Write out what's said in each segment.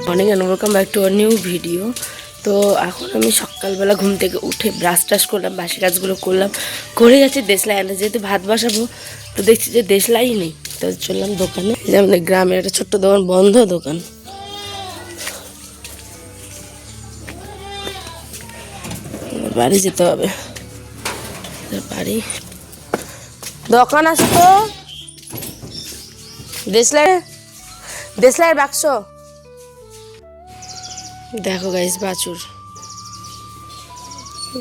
Morning and welcome back to a new video. তো এখন আমি সকালবেলা ঘুম থেকে উঠে ব্রাশ টাশ করলাম, বাসি কাজগুলো করলাম, করে যাচ্ছি দেশলাই আনতে। যেহেতু ভাত বসাবো তো দেখছি যে দেশলাই নেই, তো চললাম দোকানে। যে আমাদের গ্রামের একটা ছোট্ট দোকান, বন্ধ দোকান। বাড়ি যেতে হবে, বাড়ি দোকান আছে তো। দেশলাই বাক্স দেখো গাইস, বাছুর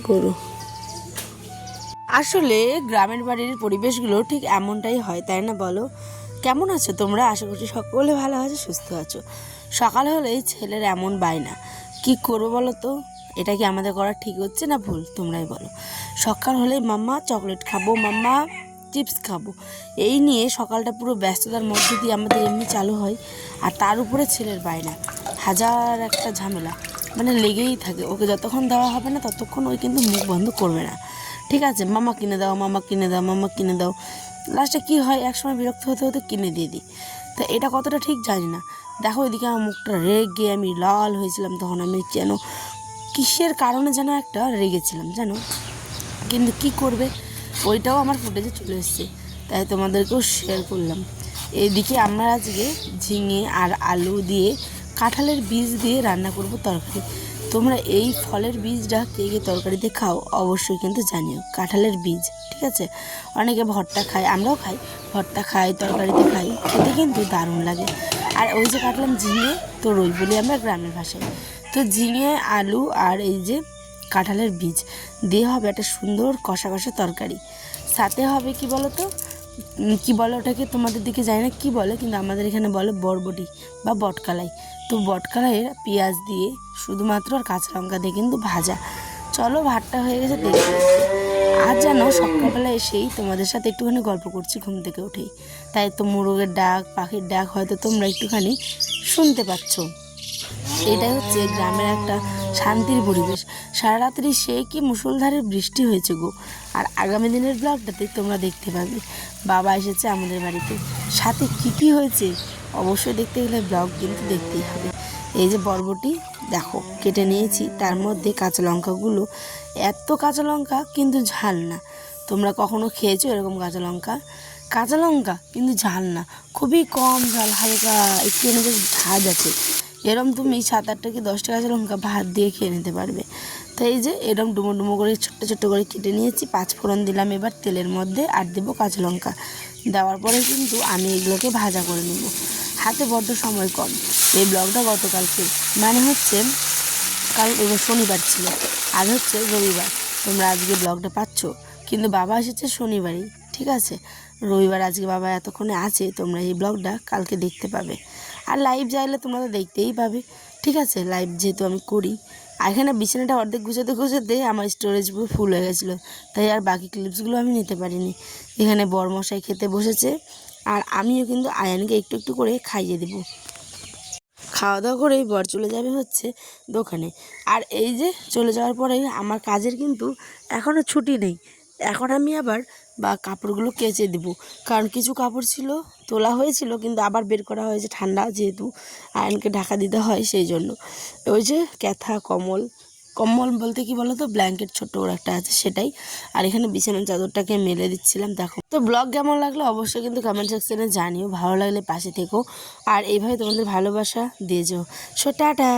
গরু। আসলে গ্রামের বাড়ির পরিবেশগুলো ঠিক এমনটাই হয়, তাই না বলো? কেমন আছো তোমরা? আশা করছি সকলে ভালো আছো, সুস্থ আছো। সকাল হলেই ছেলের এমন বায়না, কি করবো বলো তো? এটা কি আমাদের করা ঠিক হচ্ছে না ভুল? তোমরাই বলো। সকাল হলেই মাম্মা চকলেট খাবো, মাম্মা চিপস খাবো, এই নিয়ে সকালটা পুরো ব্যস্ততার মধ্যে দিয়ে আমাদের এমনি চালু হয়। আর তার উপরে ছেলের বায়না, হাজার একটা ঝামেলা মানে লেগেই থাকে। ওকে যতক্ষণ দেওয়া হবে না ততক্ষণ ওই কিন্তু মুখ বন্ধ করবে না। ঠিক আছে, মামা কিনে দাও, মামা কিনে দাও, মামা কিনে দাও। লাস্টে কী হয়, একসময় বিরক্ত হতে হতে কিনে দিয়ে দিই। তো এটা কতটা ঠিক জানি না। দেখো এদিকে আমার মুখটা রেগে আমি লাল হয়েছিলাম, তখন আমি যেন কিসের কারণে যেন একটা রেগেছিলাম জানো। কিন্তু কি করবে, ওইটাও আমার ফুটেজে চলে এসছে, তাই তোমাদেরকেও শেয়ার করলাম। এইদিকে আমরা আজকে ঝিঙে আর আলু দিয়ে কাঁঠালের বীজ দিয়ে রান্না করব তরকারি। তোমরা এই ফলের বীজটা কে কে তরকারিতে খাও অবশ্যই কিন্তু জানিও। কাঁঠালের বীজ, ঠিক আছে। অনেকে ভর্তা খায়, আমরাও খাই, ভর্তা খাই, তরকারিতে খাই, খেতে কিন্তু দারুণ লাগে। আর ওই যে কাটলাম ঝিঙে, তো রই বলি আমরা গ্রামের ভাষায়। তো ঝিঙে, আলু আর এই যে কাঁঠালের বীজ দিয়ে হবে একটা সুন্দর কষা কষা তরকারি। সাথে হবে কি বলো তো, কি বলে ওটাকে, তোমাদের দিকে জানি না কি বলে, কিন্তু আমাদের এখানে বলে বরবটি বা বটকালাই। তো বটকালাইয়ের পেঁয়াজ দিয়ে শুধুমাত্র আর কাঁচা লঙ্কা দিয়ে কিন্তু ভাজা। চলো ভাতটা হয়ে গেছে, দেখতে। আর যেন সকালবেলা এসেই তোমাদের সাথে একটুখানি গল্প করছি ঘুম থেকে উঠেই, তাই তো মোরগের ডাক, পাখির ডাক হয়তো তোমরা একটুখানি শুনতে পাচ্ছ। এটাই হচ্ছে গ্রামের একটা শান্তির পরিবেশ। সারা রাত্রি সে কি মুষলধারে বৃষ্টি হয়েছে গো। আর আগামী দিনের ব্লগটাতে তোমরা দেখতে পাবে বাবা এসেছে আমাদের বাড়িতে, সাথে কি কি হয়েছে অবশ্যই দেখতে গেলে ব্লগ কিন্তু দেখতেই হবে। এই যে বরবটি দেখো কেটে নিয়েছি, তার মধ্যে কাঁচা লঙ্কাগুলো, এত কাঁচা লঙ্কা কিন্তু ঝাল না। তোমরা কখনো খেয়েছো এরকম কাঁচা লঙ্কা? কাঁচা লঙ্কা কিন্তু ঝাল না, খুবই কম ঝাল, হালকা একটু এনেছে ঝাঁজ আছে। এরম তুমি 7-8টা কি 10টা কাঁচা লঙ্কা ভাত দিয়ে খেয়ে নিতে পারবে। তো এই যে এরম ডুমো ডুমো করে ছোট্ট ছোট্ট করে কেটে নিয়েছি, 5 ফোড়ন দিলাম এবার তেলের মধ্যে, আর দেবো কাঁচা লঙ্কা। দেওয়ার পরে কিন্তু আমি এগুলোকে ভাজা করে নেব। হাতে বড্ড সময় কম। এই ব্লগটা গতকালকে, মানে হচ্ছে কাল শনিবার ছিল, আজ হচ্ছে রবিবার। তোমরা আজকে ব্লগটা পাচ্ছ, কিন্তু বাবা এসেছে শনিবারই, ঠিক আছে। রবিবার আজকে বাবা এতক্ষণে আছে, তোমরা এই ব্লগটা কালকে দেখতে পাবে। আর লাইভ চাইলে তোমরা তো দেখতেই পাবে, ঠিক আছে। লাইভ যেহেতু আমি করি, আর এখানে বিছানাটা অর্ধেক গুছাতে গুছাতে আমার স্টোরেজ পুরো ফুল হয়ে গেছিলো, তাই আর বাকি ক্লিপসগুলো আমি নিতে পারিনি। এখানে বরমশাই খেতে বসেছে, আর আমিও কিন্তু আয়ানকে একটু একটু করে খাইয়ে দেবো। খাওয়া দাওয়া করেই বর চলে যাবে হচ্ছে দোকানে। আর এই যে চলে যাওয়ার পরে আমার কাজের কিন্তু এখনও ছুটি নেই। এখন আমি আবার কাপড়গুলো কেচে দেব, কারণ কিছু কাপড় ছিল তোলা হয়েছিল কিন্তু আবার বের করা হয়েছে, ঠান্ডা যেহেতু আয়নকে ঢাকা দিতে হয় সেই জন্য। ওই যে ক্যাথা কম্বল, কম্বল বলতে কি বলো তো, ব্ল্যাঙ্কেট ছোট্ট করে একটা আছে সেটাই। আর এখানে বিছানার চাদরটাকে মেলে দিচ্ছিলাম। দেখো তো ব্লগ কেমন লাগলো অবশ্যই কিন্তু কমেন্ট সেকশনে জানিও, ভালো লাগলে পাশে থেকো আর এইভাবে তোমাদের ভালোবাসা দিয়ে যাও। So tata.